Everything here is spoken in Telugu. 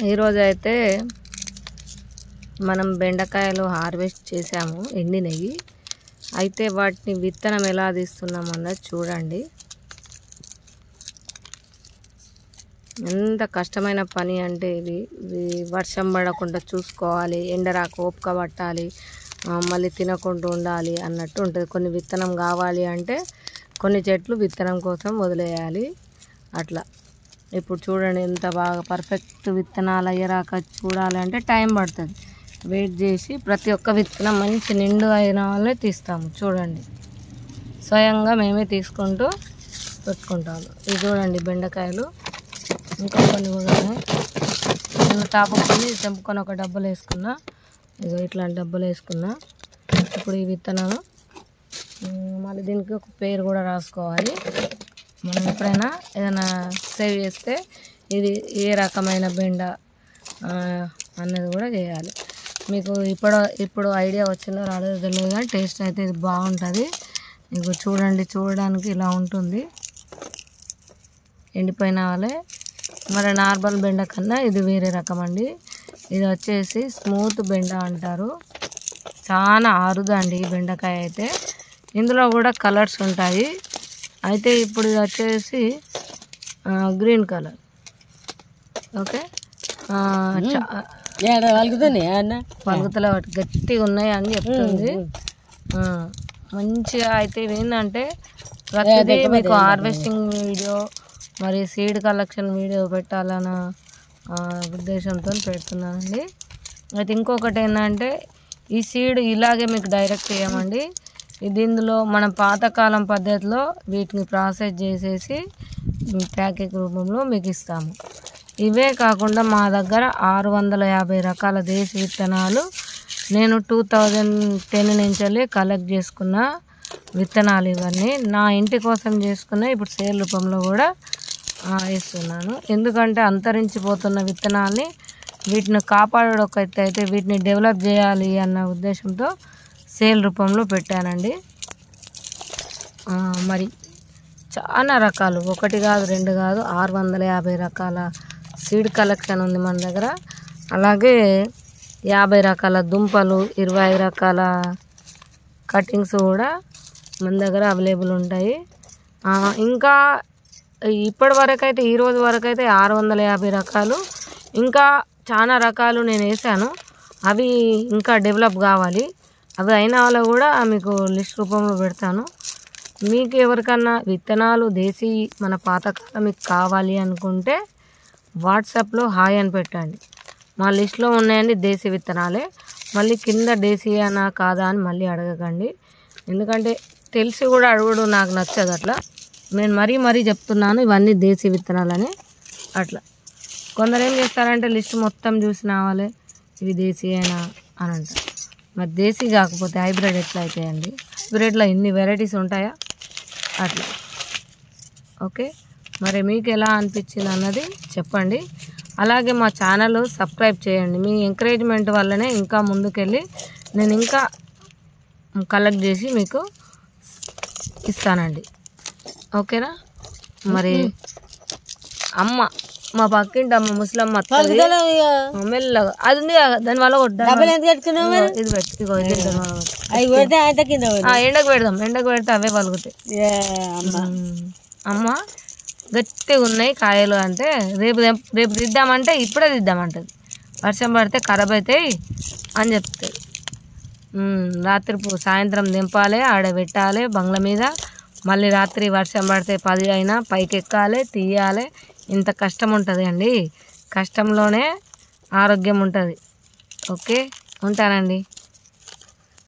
ఈరోజు అయితే మనం బెండకాయలు హార్వెస్ట్ చేసాము, ఎండినవి. అయితే వాటిని విత్తనం ఎలా తీస్తున్నాం అన్నది చూడండి. ఎంత కష్టమైన పని అంటే ఇది వర్షం పడకుండా చూసుకోవాలి, ఎండరాక ఓపిక పట్టాలి, మళ్ళీ తినకుండా ఉండాలి అన్నట్టు ఉంటుంది. కొన్ని విత్తనం కావాలి అంటే కొన్ని చెట్లు విత్తనం కోసం వదిలేయాలి. అట్లా ఇప్పుడు చూడండి ఎంత బాగా పర్ఫెక్ట్ విత్తనాలు అయ్యేరాక చూడాలంటే టైం పడుతుంది. వెయిట్ చేసి ప్రతి ఒక్క విత్తనం మంచి నిండు అయిన వాళ్ళే తీస్తాము. చూడండి, స్వయంగా మేమే తీసుకుంటూ పెట్టుకుంటాము. ఇది చూడండి బెండకాయలు. ఇంకా కొన్ని కూడా నేను తాపకొని తెంపుకొని ఒక డబ్బులు వేసుకున్నా. ఇగో ఇట్లాంటి డబ్బులు వేసుకున్నా. ఇప్పుడు ఈ విత్తనాలు మళ్ళీ దీనికి ఒక పేరు కూడా రాసుకోవాలి. మనం ఎప్పుడైనా ఏదైనా సేవ్ చేస్తే ఇది ఏ రకమైన బెండ అన్నది కూడా చేయాలి. మీకు ఇప్పుడు ఐడియా వచ్చిందో రాలేదో తెలియదు, కానీ టేస్ట్ అయితే ఇది బాగుంటుంది. మీకు చూడండి, చూడడానికి ఇలా ఉంటుంది. ఎండిపోయిన వాళ్ళే. మరి నార్మల్ బెండ కన్నా ఇది వేరే రకం అండి. ఇది వచ్చేసి స్మూత్ బెండ అంటారు. చాలా అరుదండి ఈ బెండకాయ అయితే. ఇందులో కూడా కలర్స్ ఉంటాయి. అయితే ఇప్పుడు ఇది వచ్చేసి గ్రీన్ కలర్. ఓకే, పలుకుతలే వాటి గట్టిగా ఉన్నాయి అని చెప్తుంది. మంచిగా అయితే ఏంటంటే ప్రతిదీ మీకు హార్వెస్టింగ్ వీడియో మరి సీడ్ కలెక్షన్ వీడియో పెట్టాలన్న ఉద్దేశంతో పెడుతున్నానండి. అయితే ఇంకొకటి ఏంటంటే ఈ సీడ్ ఇలాగే మీకు డైరెక్ట్ చేయమండి. ఇందులో మనం పాతకాలం పద్ధతిలో వీటిని ప్రాసెస్ చేసేసి ప్యాకెట్ రూపంలో మీకు ఇస్తాము. ఇవే కాకుండా మా దగ్గర 650 రకాల దేశీ విత్తనాలు నేను 2010 నుంచి కలెక్ట్ చేసుకున్న విత్తనాలు ఇవన్నీ నా ఇంటి కోసం చేసుకున్న. ఇప్పుడు సేల్ రూపంలో కూడా ఇస్తున్నాను. ఎందుకంటే అంతరించిపోతున్న విత్తనాల్ని వీటిని కాపాడడం అయితే వీటిని డెవలప్ చేయాలి అన్న ఉద్దేశంతో సేల్ రూపంలో పెట్టానండి. మరి చాలా రకాలు, ఒకటి కాదు రెండు కాదు 650 రకాల సీడ్ కలెక్షన్ ఉంది మన దగ్గర. అలాగే 50 రకాల దుంపలు, 25 రకాల కటింగ్స్ కూడా మన దగ్గర అవైలబుల్ ఉంటాయి. ఇంకా ఇప్పటి వరకు అయితే ఈరోజు వరకు అయితే 650 రకాలు, ఇంకా చాలా రకాలు నేను వేసాను. అవి ఇంకా డెవలప్ కావాలి. అవి అయిన వాళ్ళు కూడా మీకు లిస్ట్ రూపంలో పెడతాను. మీకు ఎవరికన్నా విత్తనాలు దేశీ మన పాతకాలం మీకు కావాలి అనుకుంటే వాట్సాప్లో హాయ్ అని పెట్టండి. మా లిస్ట్లో ఉన్నాయండి దేశీ విత్తనాలే. మళ్ళీ కింద దేశీ అనా కాదా అని మళ్ళీ అడగకండి. ఎందుకంటే తెలిసి కూడా అడగడం నాకు నచ్చదు. అట్లా నేను మరీ చెప్తున్నాను ఇవన్నీ దేశీ విత్తనాలని. అట్లా కొందరు ఏం చేస్తారంటే లిస్ట్ మొత్తం చూసి రావాలి ఇవి దేశీ అయినా అని అంటారు. మరి దేశీ కాకపోతే హైబ్రిడ్ ఎట్లా అవుతాయండి? హైబ్రిడ్లో ఇన్ని వెరైటీస్ ఉంటాయా? అట్లా. ఓకే, మరి మీకు ఎలా అనిపించింది అన్నది చెప్పండి. అలాగే మా ఛానల్ సబ్స్క్రైబ్ చేయండి. మీ ఎంకరేజ్మెంట్ వల్లనే ఇంకా ముందుకెళ్ళి నేను ఇంకా కలెక్ట్ చేసి మీకు ఇస్తానండి. ఓకేనా? మరి అమ్మ, మా పక్కింటి అమ్మ ముసలమ్మ మెల్లగా అది ఉంది దానివల్ల ఇది పెట్టి ఎండకు పెడితే అవే పలుకుతాయి. అమ్మ గట్టిగా ఉన్నాయి కాయలు అంటే రేపు దిద్దామంటే ఇప్పుడే దిద్దామంటది. వర్షం పడితే ఖరాబ్ అవుతాయి అని చెప్తాయి. రాత్రి సాయంత్రం దింపాలి, ఆడ పెట్టాలి బంగ్లా మీద. మళ్ళీ రాత్రి వర్షం పడితే 10 అయినా పైకి ఎక్కాలి, తీయాలి. ఇంత కష్టం ఉంటుంది అండి. కష్టంలోనే ఆరోగ్యం ఉంటుంది. ఓకే, ఉంటానండి.